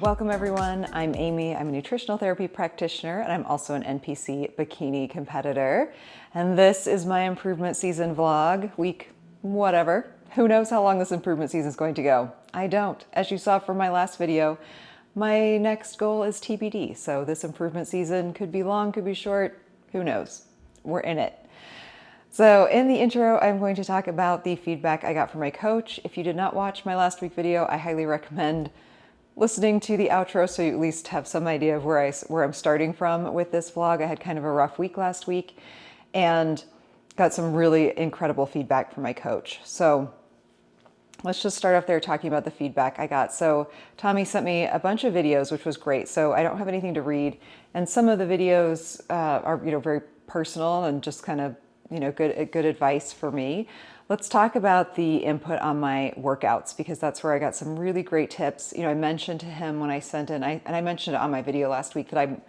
Welcome everyone, I'm Amy. I'm a nutritional therapy practitioner and I'm also an NPC Bikini competitor. And this is my improvement season vlog, week whatever. Who knows how long this improvement season is going to go? I don't. As you saw from my last video, my next goal is TBD. So this improvement season could be long, could be short, who knows? We're in it. So in the intro, I'm going to talk about the feedback I got from my coach. If you did not watch my last week video, I highly recommend listening to the outro so you at least have some idea of where I'm starting from with this vlog. I had kind of a rough week last week and got some really incredible feedback from my coach. So let's just start off there talking about the feedback I got. So Tommy sent me a bunch of videos, which was great. So I don't have anything to read. And some of the videos are, very personal and just kind of, good advice for me. Let's talk about the input on my workouts because that's where I got some really great tips. I mentioned to him when I sent in, and I mentioned it on my video last week that I'm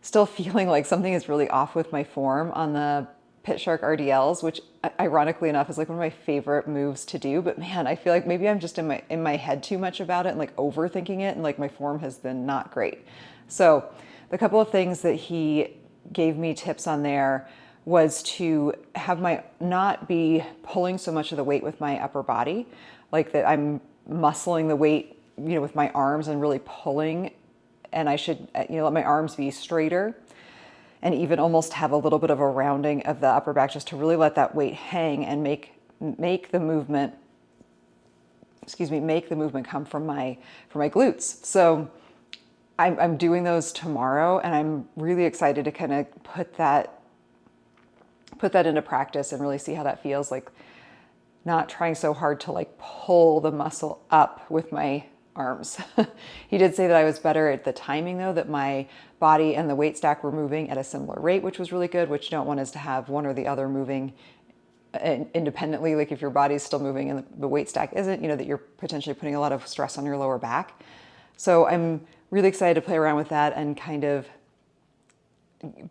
still feeling like something is really off with my form on the Pit Shark RDLs, which ironically enough is like one of my favorite moves to do. But man, I feel like maybe I'm just in my head too much about it and like overthinking it, and like my form has been not great. So the couple of things that he gave me tips on there was to have not be pulling so much of the weight with my upper body, like that I'm muscling the weight, with my arms and really pulling, and I should, let my arms be straighter and even almost have a little bit of a rounding of the upper back just to really let that weight hang and make the movement come from my glutes. So I'm doing those tomorrow and I'm really excited to kind of put that into practice and really see how that feels, like not trying so hard to like pull the muscle up with my arms. He did say that I was better at the timing though, that my body and the weight stack were moving at a similar rate, which was really good. What you don't want is to have one or the other moving independently. Like if your body's still moving and the weight stack isn't, that you're potentially putting a lot of stress on your lower back. So I'm really excited to play around with that and kind of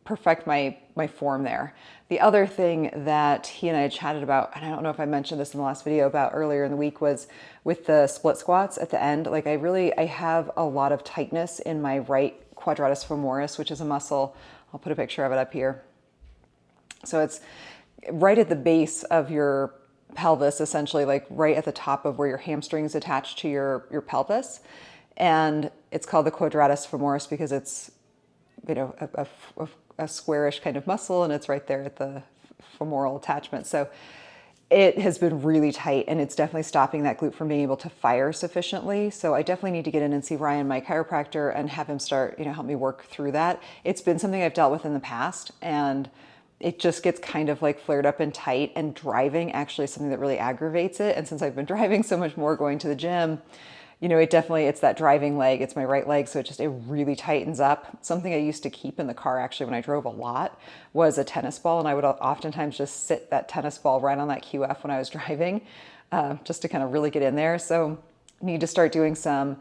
perfect my form there. The other thing that he and I had chatted about, and I don't know if I mentioned this in the last video about earlier in the week, was with the split squats at the end. Like I have a lot of tightness in my right quadratus femoris, which is a muscle. I'll put a picture of it up here. So it's right at the base of your pelvis, essentially, like right at the top of where your hamstring is attached to your pelvis. And it's called the quadratus femoris because it's a squarish kind of muscle, and it's right there at the femoral attachment. So it has been really tight, and it's definitely stopping that glute from being able to fire sufficiently. So I definitely need to get in and see Ryan, my chiropractor, and have him start, help me work through that. It's been something I've dealt with in the past, and it just gets kind of like flared up and tight, and driving actually is something that really aggravates it. And since I've been driving so much more going to the gym, it's that driving leg, it's my right leg. So it really tightens up. Something I used to keep in the car actually when I drove a lot was a tennis ball. And I would oftentimes just sit that tennis ball right on that QF when I was driving, just to kind of really get in there. So I need to start doing some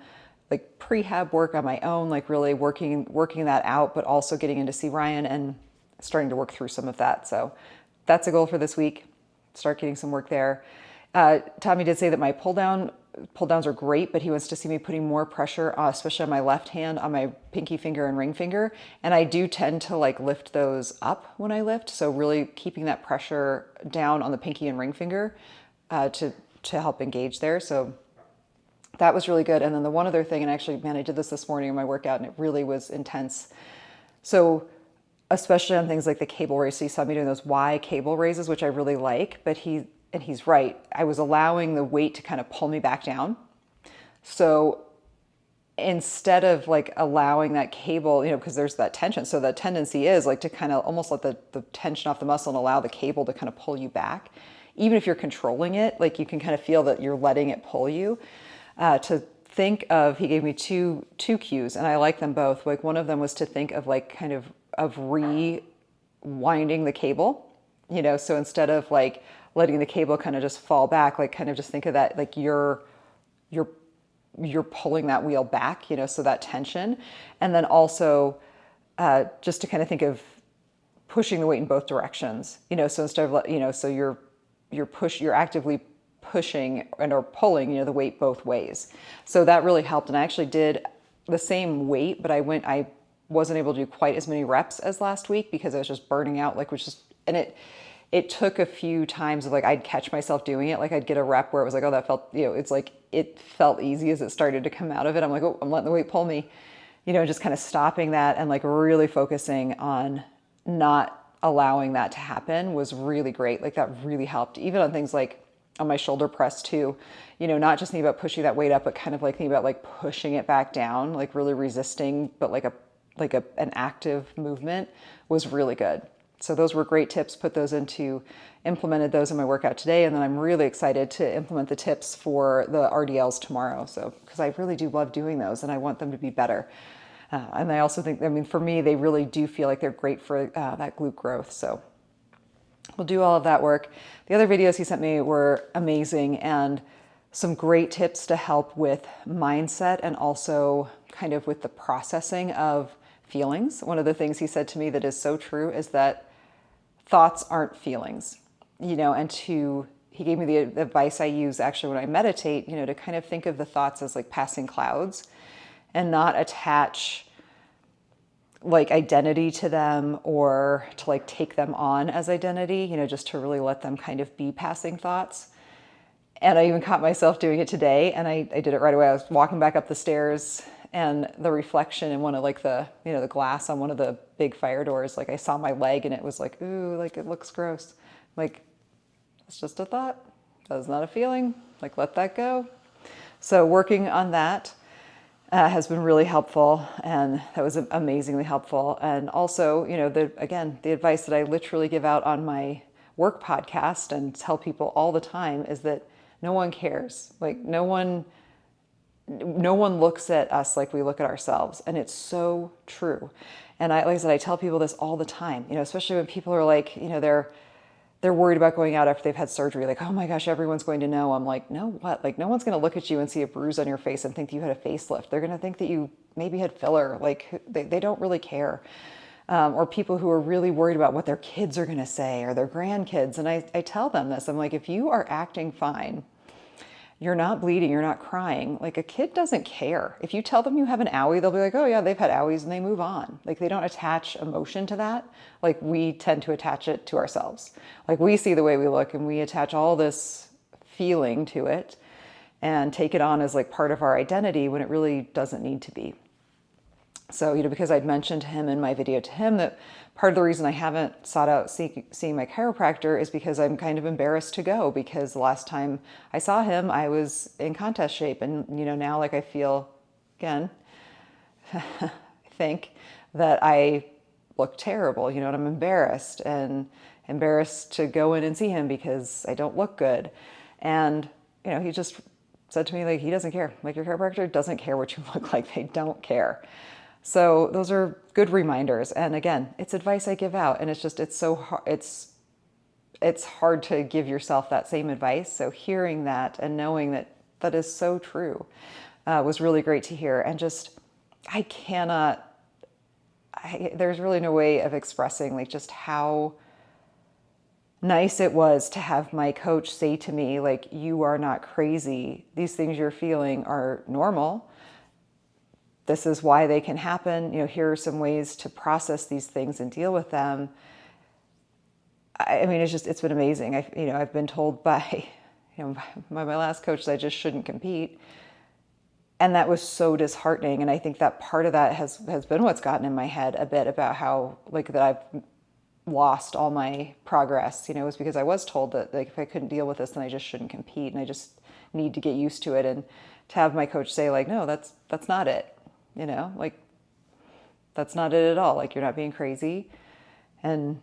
like prehab work on my own, like really working that out, but also getting in to see Ryan and starting to work through some of that. So that's a goal for this week. Start getting some work there. Tommy did say that my pull downs are great, but he wants to see me putting more pressure, especially on my left hand, on my pinky finger and ring finger. And I do tend to like lift those up when I lift. So really keeping that pressure down on the pinky and ring finger to help engage there. So that was really good. And then the one other thing, and actually, man, I did this morning in my workout and it really was intense. So especially on things like the cable raise. So you saw me doing those Y cable raises, which I really like, but he's right. I was allowing the weight to kind of pull me back down. So instead of like allowing that cable, because there's that tension. So the tendency is like to kind of almost let the tension off the muscle and allow the cable to kind of pull you back. Even if you're controlling it, like you can kind of feel that you're letting it pull you. To think of, he gave me two cues and I like them both. Like one of them was to think of like kind of rewinding the cable, so instead of like letting the cable kind of just fall back, like kind of just think of that, like you're pulling that wheel back, so that tension. And then also just to kind of think of pushing the weight in both directions, so instead of, so you're actively pushing and or pulling, the weight both ways. So that really helped. And I actually did the same weight, but I wasn't able to do quite as many reps as last week because I was just burning out, like, which just, and it took a few times of like, I'd catch myself doing it. Like I'd get a rep where it was like, oh, that felt, it's like, it felt easy as it started to come out of it. I'm like, oh, I'm letting the weight pull me, just kind of stopping that and like really focusing on not allowing that to happen was really great. Like that really helped, even on things like on my shoulder press too, not just thinking about pushing that weight up, but kind of like thinking about like pushing it back down, like really resisting, but like an active movement was really good. So those were great tips, implemented those in my workout today. And then I'm really excited to implement the tips for the RDLs tomorrow. So, because I really do love doing those and I want them to be better. And I also think, for me, they really do feel like they're great for that glute growth. So we'll do all of that work. The other videos he sent me were amazing and some great tips to help with mindset and also kind of with the processing of feelings. One of the things he said to me that is so true is that thoughts aren't feelings, and he gave me the advice I use actually when I meditate, to kind of think of the thoughts as like passing clouds and not attach like identity to them or to like take them on as identity, just to really let them kind of be passing thoughts. And I even caught myself doing it today and I did it right away. I was walking back up the stairs and the reflection in one of like the glass on one of the big fire doors, like I saw my leg and it was like, ooh, like it looks gross. Like, it's just a thought. That's not a feeling. Like, let that go. So working on that has been really helpful, and that was amazingly helpful. And also, the advice that I literally give out on my work podcast and tell people all the time is that no one cares. Like no one looks at us like we look at ourselves. And it's so true. And like I said, I tell people this all the time, especially when people are like, they're worried about going out after they've had surgery. Like, oh my gosh, everyone's going to know. I'm like, no, what? Like, no one's going to look at you and see a bruise on your face and think that you had a facelift. They're going to think that you maybe had filler. Like, they don't really care. Or people who are really worried about what their kids are going to say or their grandkids. And I tell them this. I'm like, if you are acting fine, you're not bleeding, you're not crying. Like a kid doesn't care. If you tell them you have an owie, they'll be like, oh yeah, they've had owies, and they move on. Like they don't attach emotion to that. Like we tend to attach it to ourselves. Like we see the way we look and we attach all this feeling to it and take it on as like part of our identity when it really doesn't need to be. So, because I'd mentioned to him in my video to him that part of the reason I haven't sought out seeing my chiropractor is because I'm kind of embarrassed to go, because the last time I saw him, I was in contest shape. And, now like I feel, again, I think that I look terrible, and I'm embarrassed to go in and see him because I don't look good. And, he just said to me, like, he doesn't care. Like your chiropractor doesn't care what you look like. They don't care. So those are good reminders. And again, it's advice I give out, and it's so hard. It's hard to give yourself that same advice. So hearing that and knowing that that is so true was really great to hear. And just, there's really no way of expressing like just how nice it was to have my coach say to me, like, you are not crazy. These things you're feeling are normal. This is why they can happen. Here are some ways to process these things and deal with them. I mean, it's been amazing. I've been told by my last coach that I just shouldn't compete. And that was so disheartening. And I think that part of that has been what's gotten in my head a bit about how, like, that I've lost all my progress, was because I was told that, like, if I couldn't deal with this, then I just shouldn't compete. And I just need to get used to it. And to have my coach say, like, no, that's not it. Like, that's not it at all. Like, you're not being crazy. And,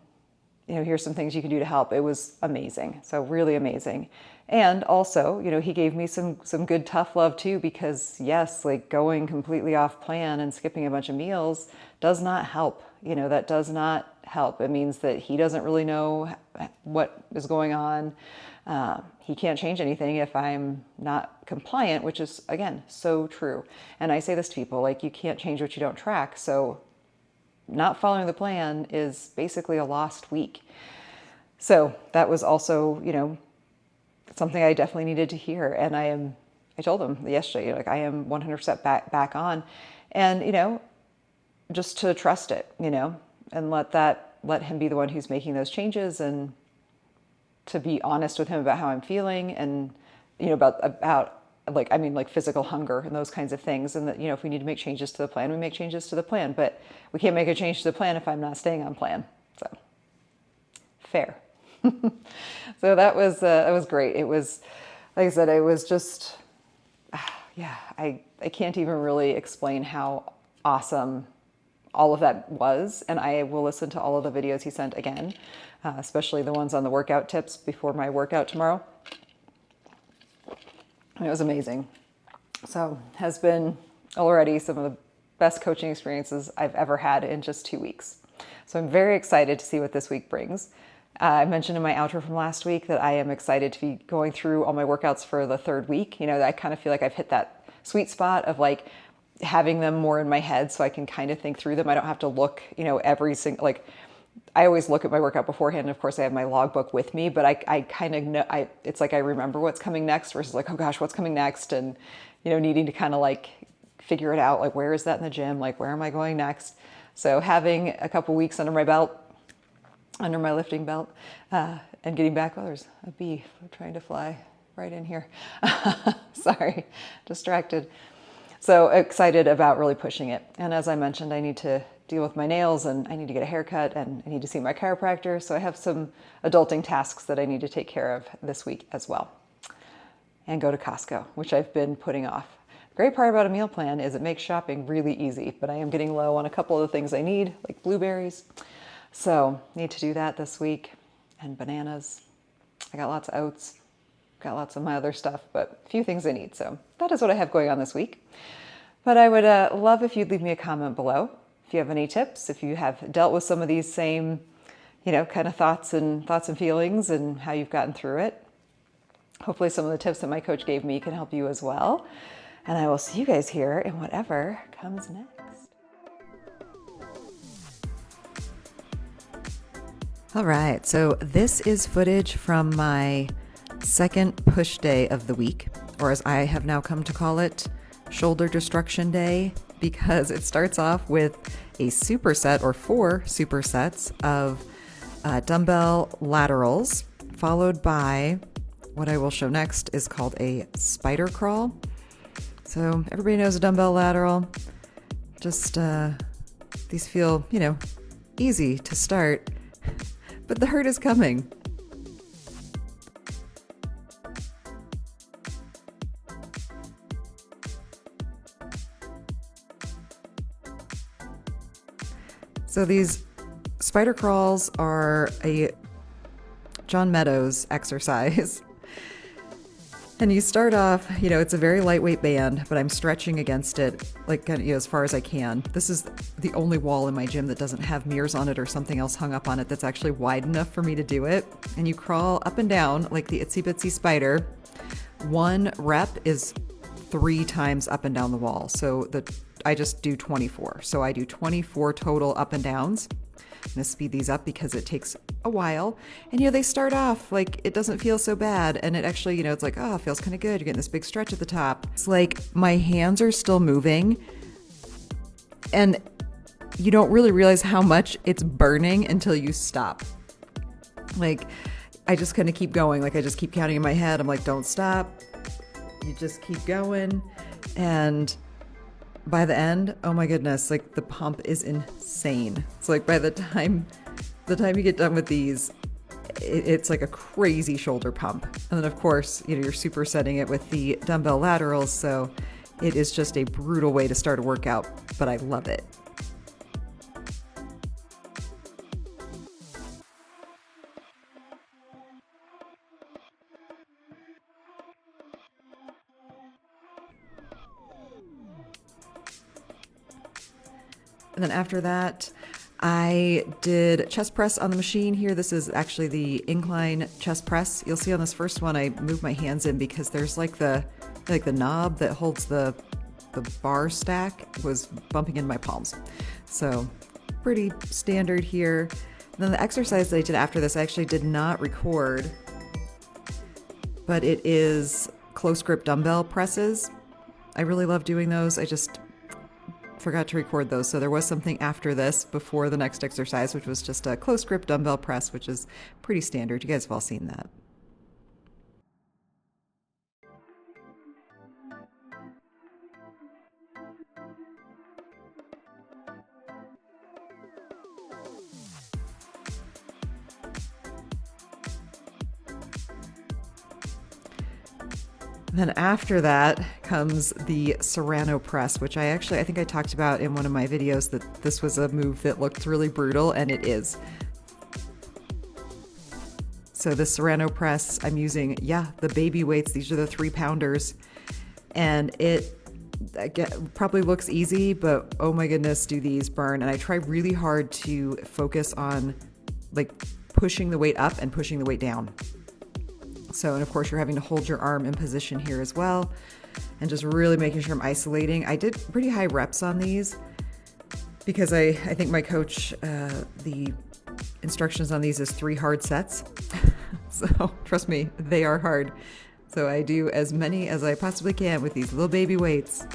here's some things you can do to help. It was amazing. So really amazing. And also, he gave me some good tough love too, because yes, like going completely off plan and skipping a bunch of meals does not help. That does not help. It means that he doesn't really know what is going on. He can't change anything if I'm not compliant, which is, again, so true. And I say this to people, like, you can't change what you don't track. So not following the plan is basically a lost week. So that was also, something I definitely needed to hear. And I told him yesterday, like, I am 100% back on. And, just to trust it, and let him be the one who's making those changes, and to be honest with him about how I'm feeling, and, about like physical hunger and those kinds of things. And that, if we need to make changes to the plan, we make changes to the plan, but we can't make a change to the plan if I'm not staying on plan. So fair. So that was great. It was, like I said, it was just, yeah, I can't even really explain how awesome all of that was. And I will listen to all of the videos he sent again, especially the ones on the workout tips before my workout tomorrow. It was amazing. So has been already some of the best coaching experiences I've ever had in just 2 weeks. So I'm very excited to see what this week brings. I mentioned in my outro from last week that I am excited to be going through all my workouts for the third week. I kind of feel like I've hit that sweet spot of like having them more in my head so I can kind of think through them. I don't have to look, every single, like I always look at my workout beforehand. And of course I have my logbook with me, but I kind of know, it's like I remember what's coming next versus like, oh gosh, what's coming next? And, needing to kind of like figure it out. Like, where is that in the gym? Like, where am I going next? So having a couple weeks under my belt, under my lifting belt, and getting back. Oh, there's a bee trying to fly right in here. Sorry, distracted. So excited about really pushing it. And as I mentioned, I need to deal with my nails, and I need to get a haircut, and I need to see my chiropractor. So I have some adulting tasks that I need to take care of this week as well. And go to Costco, which I've been putting off. The great part about a meal plan is it makes shopping really easy, but I am getting low on a couple of the things I need, like blueberries. So need to do that this week, and bananas. I got lots of oats, got lots of my other stuff, but a few things I need. So that is what I have going on this week. But I would love if you'd leave me a comment below. If you have any tips, if you have dealt with some of these same, kind of thoughts and feelings, and how you've gotten through it. Hopefully some of the tips that my coach gave me can help you as well. And I will see you guys here in whatever comes next. All right, so this is footage from my second push day of the week, or as I have now come to call it, shoulder destruction day, because it starts off with a superset or 4 supersets of dumbbell laterals, followed by what I will show next is called a spider crawl. So everybody knows a dumbbell lateral. Just these feel, easy to start, but the hurt is coming. So these spider crawls are a John Meadows exercise. And you start off, it's a very lightweight band, but I'm stretching against it like as far as I can. This is the only wall in my gym that doesn't have mirrors on it or something else hung up on it that's actually wide enough for me to do it. And you crawl up and down like the itsy bitsy spider. 1 rep is 3 times up and down the wall. So I just do 24. So I do 24 total up and downs. I'm going to speed these up because it takes a while. And, they start off like it doesn't feel so bad. And it actually, it's like, oh, it feels kind of good. You're getting this big stretch at the top. It's like my hands are still moving. And you don't really realize how much it's burning until you stop. Like, I just kind of keep going. Like, I just keep counting in my head. I'm like, don't stop. You just keep going. And by the end, oh my goodness, like the pump is insane. It's like by the time you get done with these, it's like a crazy shoulder pump. And then of course, you're supersetting it with the dumbbell laterals. So it is just a brutal way to start a workout, but I love it. And then after that, I did chest press on the machine here. This is actually the incline chest press. You'll see on this first one, I moved my hands in because there's like the knob that holds the bar stack was bumping in my palms. So pretty standard here. And then the exercise that I did after this, I actually did not record, but it is close grip dumbbell presses. I really love doing those. I just forgot to record those. So there was something after this before the next exercise, which was just a close grip dumbbell press, which is pretty standard. You guys have all seen that. Then after that comes the Serrano press, which I think I talked about in one of my videos that this was a move that looked really brutal, and it is. So the Serrano press, I'm using, the baby weights. These are the 3-pounders, and it probably looks easy, but oh my goodness, do these burn. And I try really hard to focus on like pushing the weight up and pushing the weight down. So, and of course you're having to hold your arm in position here as well, and just really making sure I'm isolating. I did pretty high reps on these because I think my coach, the instructions on these is 3 hard sets. So trust me, they are hard. So I do as many as I possibly can with these little baby weights.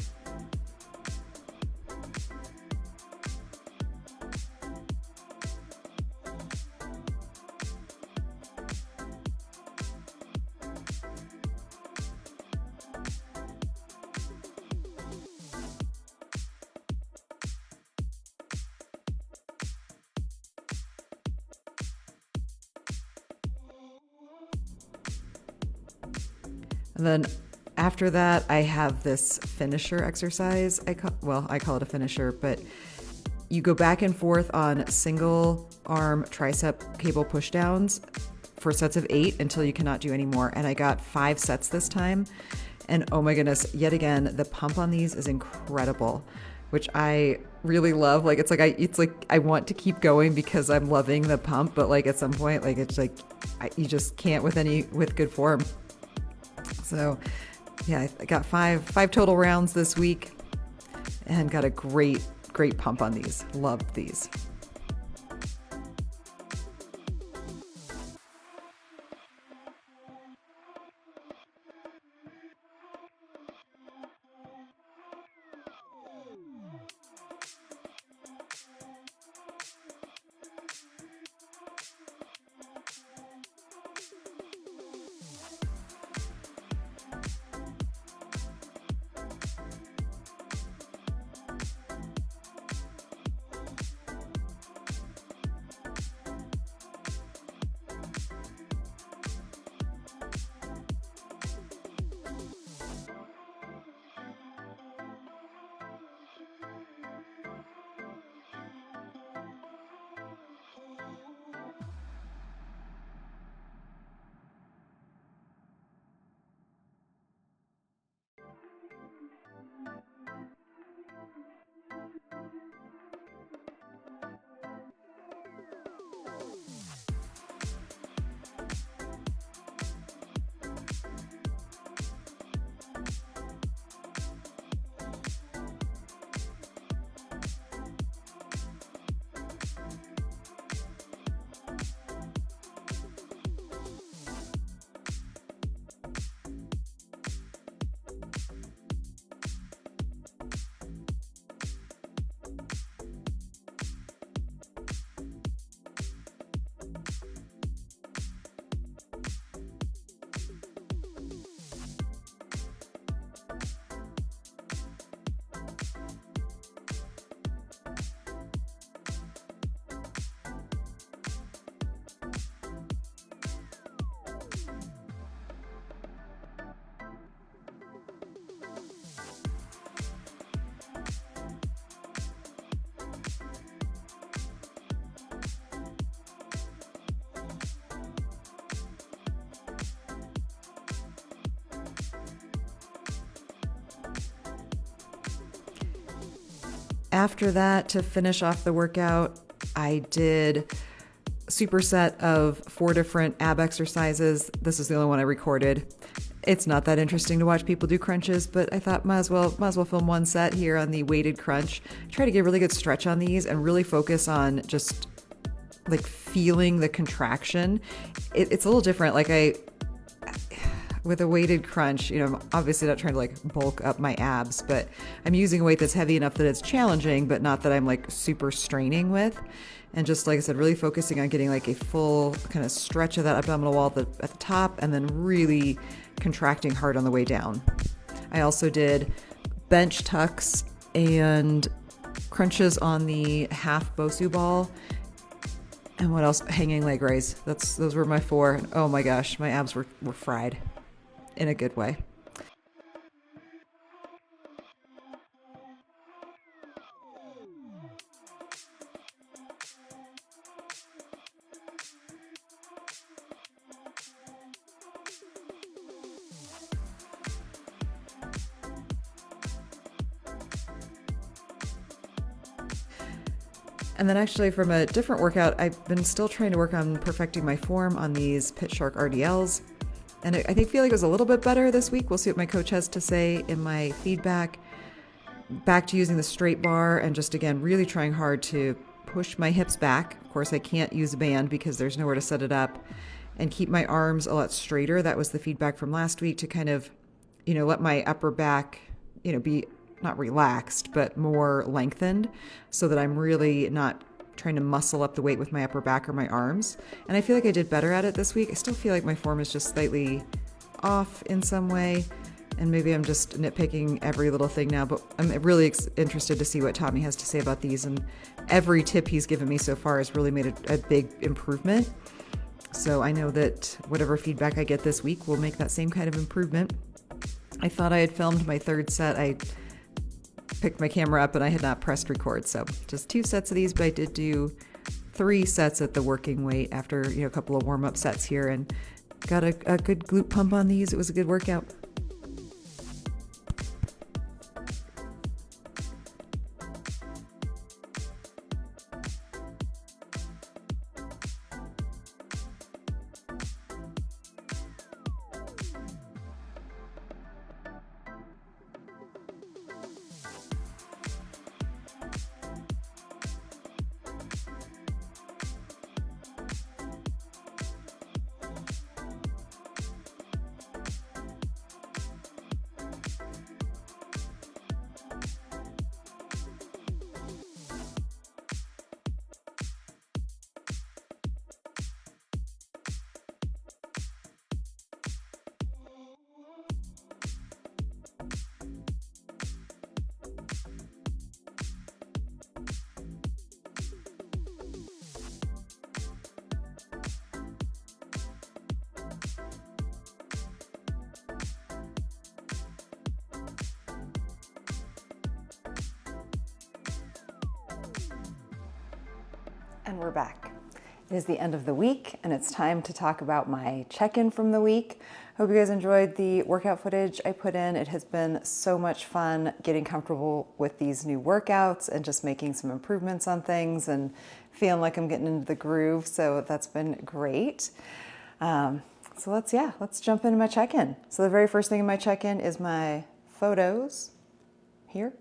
And then after that, I have this finisher exercise. I call it a finisher, but you go back and forth on single arm tricep cable pushdowns for sets of 8 until you cannot do any more. And I got 5 sets this time. And oh my goodness, yet again, the pump on these is incredible, which I really love. Like, it's like I want to keep going because I'm loving the pump, but like at some point, like it's like you just can't with good form. So yeah, I got five total rounds this week and got a great pump on these. Loved these. After that, to finish off the workout, I did a superset of 4 different ab exercises. This is the only one I recorded. It's not that interesting to watch people do crunches, but I thought might as well film one set here on the weighted crunch. Try to get a really good stretch on these and really focus on just like feeling the contraction. It's a little different. Like with a weighted crunch, I'm obviously not trying to like bulk up my abs, but I'm using a weight that's heavy enough that it's challenging, but not that I'm like super straining with. And just like I said, really focusing on getting like a full kind of stretch of that abdominal wall at the top, and then really contracting hard on the way down. I also did bench tucks and crunches on the half Bosu ball. And what else? Hanging leg raise. Those were my 4. Oh my gosh, my abs were fried in a good way. And then actually from a different workout, I've been still trying to work on perfecting my form on these Pit Shark RDLs. And I feel like it was a little bit better this week. We'll see what my coach has to say in my feedback. Back to using the straight bar and just, again, really trying hard to push my hips back. Of course, I can't use a band because there's nowhere to set it up. And keep my arms a lot straighter. That was the feedback from last week, to kind of, let my upper back, be not relaxed, but more lengthened, so that I'm really not trying to muscle up the weight with my upper back or my arms. And I feel like I did better at it this week. I still feel like my form is just slightly off in some way, and maybe I'm just nitpicking every little thing now, but I'm really interested to see what Tommy has to say about these. And every tip he's given me so far has really made a big improvement. So I know that whatever feedback I get this week will make that same kind of improvement. I thought I had filmed my 3rd set. I picked my camera up and I had not pressed record. So just 2 sets of these, but I did do 3 sets at the working weight after, a couple of warm-up sets here, and got a good glute pump on these. It was a good workout. And we're back. It is the end of the week, and it's time to talk about my check-in from the week. Hope you guys enjoyed the workout footage I put in. It has been so much fun getting comfortable with these new workouts and just making some improvements on things and feeling like I'm getting into the groove. So that's been great. So let's jump into my check-in. So the very first thing in my check-in is my photos. Here.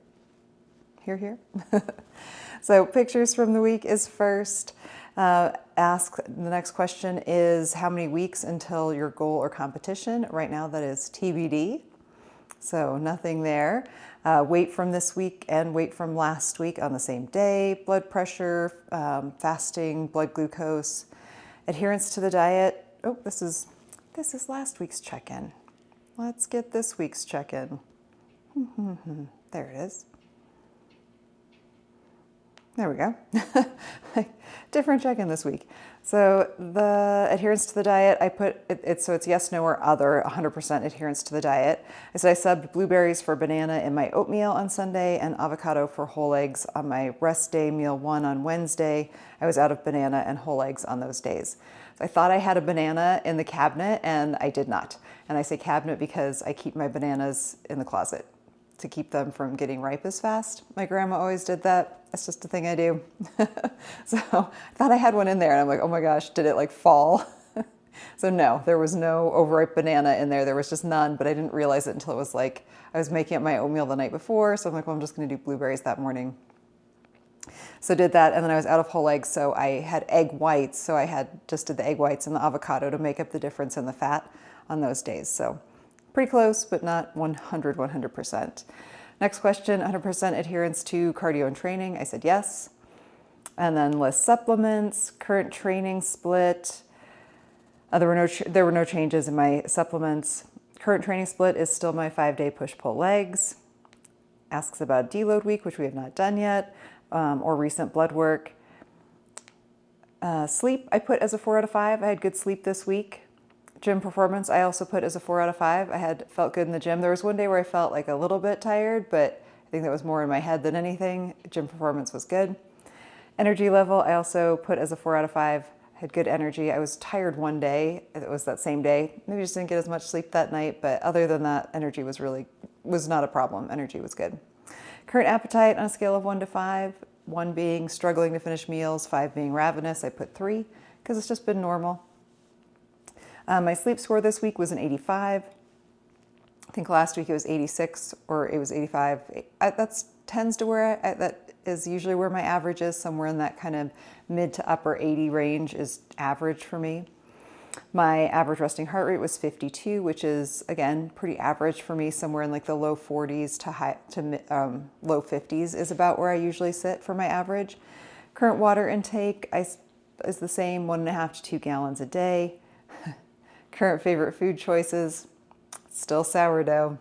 So pictures from the week is first. The next question is, how many weeks until your goal or competition? Right now that is TBD. So nothing there. Weight from this week and weight from last week on the same day. Blood pressure, fasting, blood glucose, adherence to the diet. Oh, this is last week's check-in. Let's get this week's check-in. There it is. There we go. Different check-in this week. So the adherence to the diet, I put it so it's yes, no, or other, 100% adherence to the diet. I said I subbed blueberries for banana in my oatmeal on Sunday and avocado for whole eggs on my rest day, meal 1 on Wednesday. I was out of banana and whole eggs on those days. So I thought I had a banana in the cabinet, and I did not. And I say cabinet because I keep my bananas in the closet to keep them from getting ripe as fast. My grandma always did that. That's just a thing I do. So I thought I had one in there, and I'm like, oh my gosh, did it like fall? So no, there was no overripe banana in there. There was just none, but I didn't realize it until it was like, I was making up my oatmeal the night before. So I'm like, well, I'm just gonna do blueberries that morning. So did that, and then I was out of whole eggs, so I had egg whites, so I just did the egg whites and the avocado to make up the difference in the fat on those days. So pretty close, but not 100%. Next question, 100% adherence to cardio and training. I said yes. And then list supplements, current training split. There were no changes in my supplements. Current training split is still my 5-day push-pull legs. Asks about deload week, which we have not done yet, or recent blood work. Sleep, I put as a 4 out of 5. I had good sleep this week. Gym performance, I also put as a 4 out of 5. I felt good in the gym. There was one day where I felt like a little bit tired, but I think that was more in my head than anything. Gym performance was good. Energy level, I also put as a 4 out of 5. I had good energy. I was tired one day. It was that same day. Maybe just didn't get as much sleep that night, but other than that, energy was not a problem. Energy was good. Current appetite on a scale of 1 to 5, 1 being struggling to finish meals, 5 being ravenous, I put 3 because it's just been normal. My sleep score this week was an 85. I think last week it was 86 or it was 85. That tends to that is usually where my average is. Somewhere in that kind of mid to upper 80 range is average for me. My average resting heart rate was 52, which is, again, pretty average for me. Somewhere in like the low 40s to low 50s is about where I usually sit for my average. Current water intake is the same, 1.5 to 2 gallons a day. Current favorite food choices, still sourdough.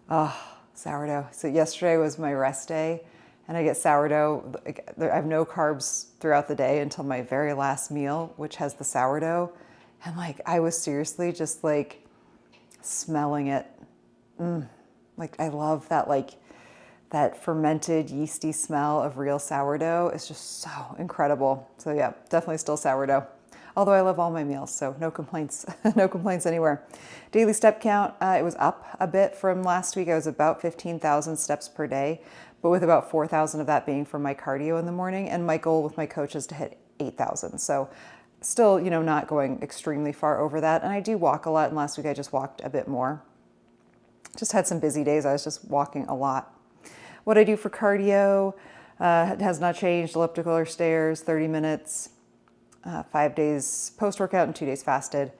Oh, sourdough. So yesterday was my rest day, and I get sourdough. I have no carbs throughout the day until my very last meal, which has the sourdough. And like, I was seriously just like smelling it. Like, I love that, like that fermented yeasty smell of real sourdough is just so incredible. So yeah, definitely still sourdough. Although I love all my meals, so no complaints, no complaints anywhere. Daily step count, it was up a bit from last week. I was about 15,000 steps per day, but with about 4,000 of that being from my cardio in the morning. And my goal with my coach is to hit 8,000. So still, not going extremely far over that. And I do walk a lot. And last week I just walked a bit more. Just had some busy days. I was just walking a lot. What I do for cardio has not changed. Elliptical or stairs, 30 minutes. 5 days post-workout and 2 days fasted.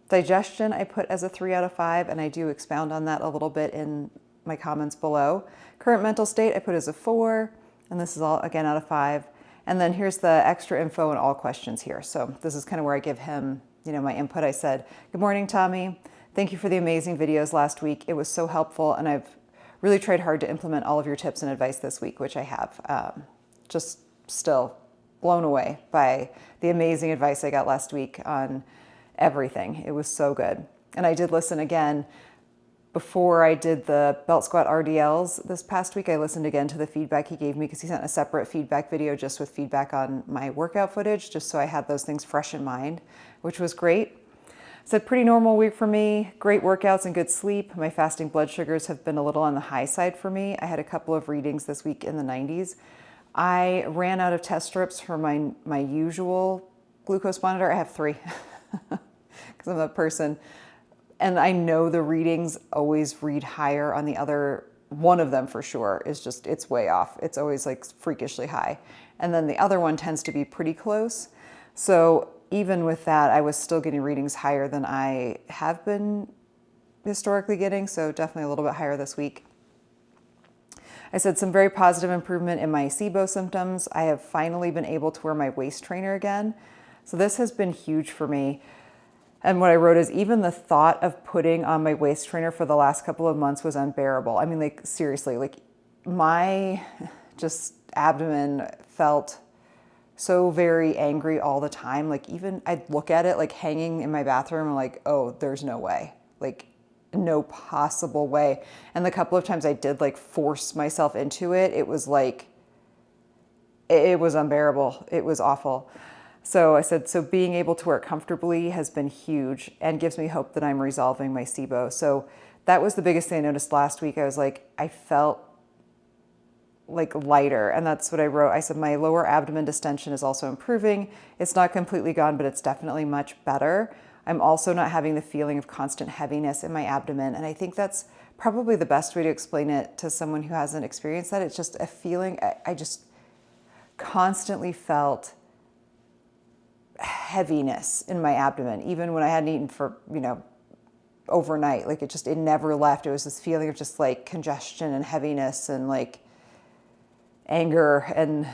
Digestion, I put as a 3 out of 5, and I do expound on that a little bit in my comments below. Current mental state, I put as a 4, and this is all, again, out of 5. And then here's the extra info and all questions here. So this is kind of where I give him, my input. I said, "Good morning, Tommy. Thank you for the amazing videos last week. It was so helpful, and I've really tried hard to implement all of your tips and advice this week," which I have. Just still blown away by the amazing advice I got last week on everything. It was so good. And I did listen again before I did the belt squat RDLs this past week. I listened again to the feedback he gave me because he sent a separate feedback video just with feedback on my workout footage, just so I had those things fresh in mind, which was great. Said pretty normal week for me, great workouts and good sleep. My fasting blood sugars have been a little on the high side for me. I had a couple of readings this week in the 90s. I ran out of test strips for my usual glucose monitor. I have 3 because I'm that person. And I know the readings always read higher on the other. One of them for sure is just, it's way off. It's always like freakishly high. And then the other one tends to be pretty close. So even with that, I was still getting readings higher than I have been historically getting. So definitely a little bit higher this week. I said some very positive improvement in my SIBO symptoms. I have finally been able to wear my waist trainer again. So this has been huge for me. And what I wrote is, even the thought of putting on my waist trainer for the last couple of months was unbearable. I mean, like, seriously, like my just abdomen felt so very angry all the time. Like, even I'd look at it like hanging in my bathroom and like, oh, there's no way. Like, no possible way. And the couple of times I did like force myself into it, it was like, it was unbearable. It was awful. So I said, so being able to wear it comfortably has been huge and gives me hope that I'm resolving my SIBO. So that was the biggest thing I noticed last week. I was like, I felt like lighter. And that's what I wrote. I said, my lower abdomen distension is also improving. It's not completely gone, but it's definitely much better. I'm also not having the feeling of constant heaviness in my abdomen. And I think that's probably the best way to explain it to someone who hasn't experienced that. It's just a feeling, constantly felt heaviness in my abdomen, even when I hadn't eaten for, overnight. Like it never left. It was this feeling of just like congestion and heaviness and like anger and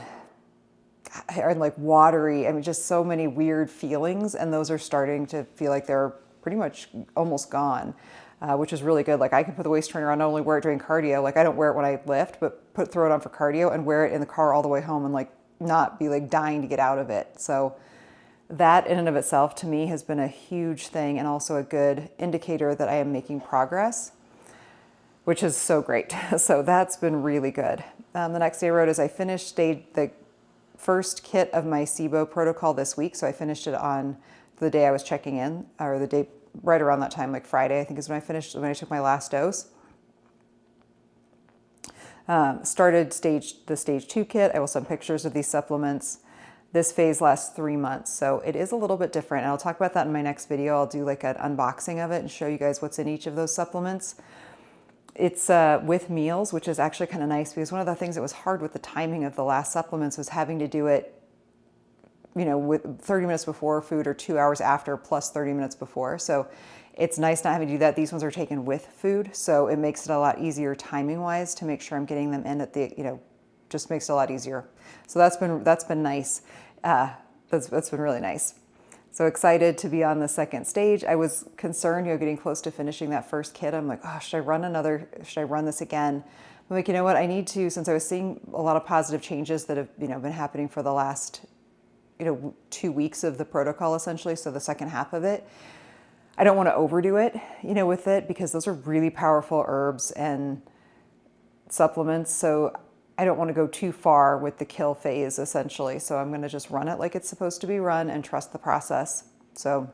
like watery. I mean, just so many weird feelings. And those are starting to feel like they're pretty much almost gone, which is really good. Like I can put the waist trainer on, not only wear it during cardio, like I don't wear it when I lift, but throw it on for cardio and wear it in the car all the way home and like not be like dying to get out of it. So that in and of itself to me has been a huge thing and also a good indicator that I am making progress, which is so great. So that's been really good. The next day I wrote is I finished the first kit of my SIBO protocol this week. So I finished it on the day I was checking in, or the day right around that time, like Friday, I think is when I took my last dose. Started the stage 2 kit. I will send pictures of these supplements. This phase lasts 3 months, so it is a little bit different. And I'll talk about that in my next video. I'll do like an unboxing of it and show you guys what's in each of those supplements. It's with meals, which is actually kind of nice because one of the things that was hard with the timing of the last supplements was having to do it, with 30 minutes before food or 2 hours after plus 30 minutes before. So it's nice not having to do that. These ones are taken with food, so it makes it a lot easier timing wise to make sure I'm getting them in at the, just makes it a lot easier. So that's been nice. That's been really nice. So excited to be on the second stage. I was concerned, getting close to finishing that first kit. I'm like, oh, should I run this again? I'm like, you know what? I need to, since I was seeing a lot of positive changes that have, been happening for the last, 2 weeks of the protocol essentially. So the second half of it, I don't want to overdo it, with it because those are really powerful herbs and supplements. So I don't want to go too far with the kill phase essentially. So I'm going to just run it like it's supposed to be run and trust the process. So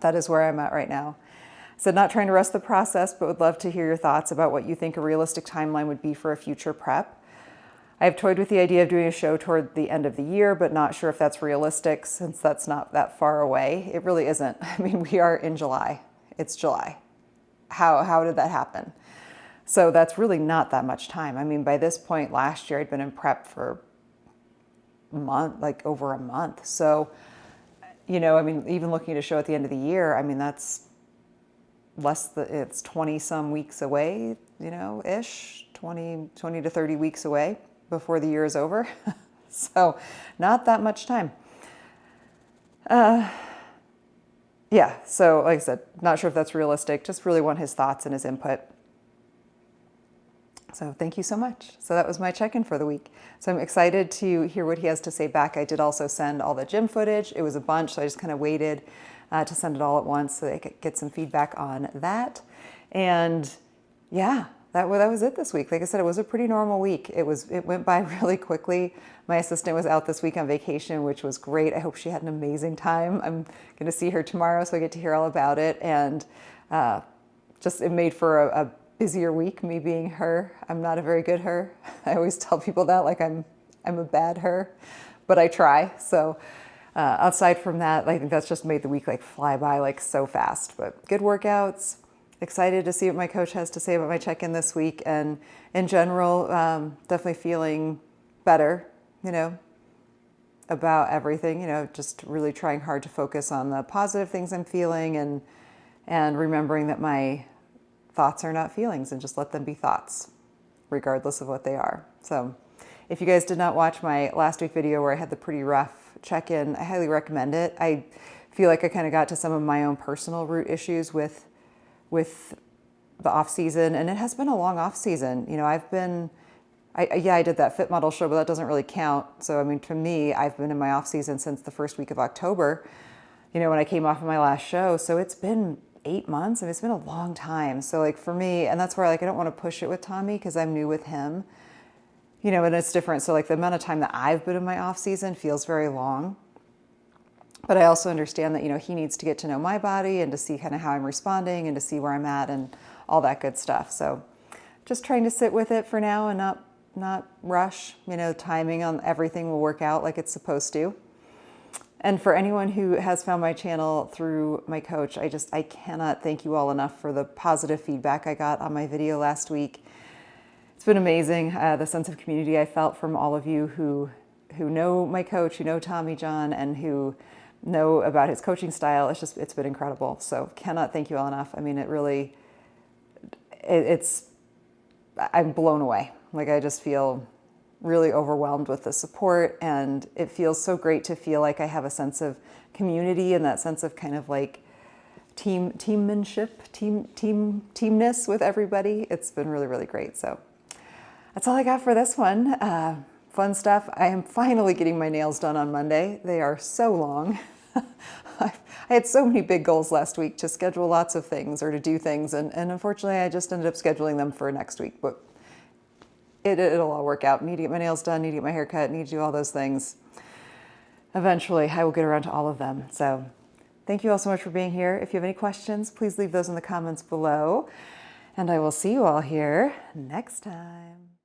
that is where I'm at right now. So not trying to rush the process, but would love to hear your thoughts about what you think a realistic timeline would be for a future prep. I have toyed with the idea of doing a show toward the end of the year, but not sure if that's realistic since that's not that far away. It really isn't. I mean, we are in July. It's July. How did that happen? So that's really not that much time. I mean, by this point last year, I'd been in prep for over a month. So, even looking at a show at the end of the year, I mean, that's it's 20 some weeks away, ish, 20 to 30 weeks away before the year is over. So not that much time. Yeah. So like I said, not sure if that's realistic. Just really want his thoughts and his input. So thank you so much. So that was my check-in for the week. So I'm excited to hear what he has to say back. I did also send all the gym footage. It was a bunch, so I just kind of waited to send it all at once so they could get some feedback on that. And yeah, that was it this week. Like I said, it was a pretty normal week. It went by really quickly. My assistant was out this week on vacation, which was great. I hope she had an amazing time. I'm going to see her tomorrow, so I get to hear all about it. And it made for a busier week, me being her. I'm not a very good her. I always tell people that, like I'm a bad her, but I try. So outside from that, I think that's just made the week like fly by like so fast. But good workouts. Excited to see what my coach has to say about my check-in this week, and in general, definitely feeling better, about everything. Just really trying hard to focus on the positive things I'm feeling, and remembering that my thoughts are not feelings, and just let them be thoughts, regardless of what they are. So, if you guys did not watch my last week video where I had the pretty rough check-in, I highly recommend it. I feel like I kind of got to some of my own personal root issues with the off season, and it has been a long off season. I did that FitModel show, but that doesn't really count. So, I mean, to me, I've been in my off season since the first week of October, when I came off of my last show. So it's been 8 months. I mean, it's been a long time. So like for me, and that's where I don't want to push it with Tommy because I'm new with him, and it's different. So like the amount of time that I've been in my off season feels very long. But I also understand that, he needs to get to know my body and to see kind of how I'm responding and to see where I'm at and all that good stuff. So just trying to sit with it for now and not rush. Timing on everything will work out like it's supposed to. And for anyone who has found my channel through my coach, I cannot thank you all enough for the positive feedback I got on my video last week. It's been amazing, the sense of community I felt from all of you who who know my coach, who know Tommy John, and who know about his coaching style. It's been incredible. So cannot thank you all enough. I mean, I'm blown away. Like, I just feel really overwhelmed with the support, and it feels so great to feel like I have a sense of community and that sense of kind of like teammanship, teamness with everybody. It's been really, really great. So that's all I got for this one. Fun stuff. I am finally getting my nails done on Monday. They are so long. I had so many big goals last week to schedule lots of things or to do things, and unfortunately I just ended up scheduling them for next week, but it'll all work out. Need to get my nails done, need to get my hair cut, need to do all those things. Eventually I will get around to all of them. So thank you all so much for being here. If you have any questions, please leave those in the comments below, and I will see you all here next time.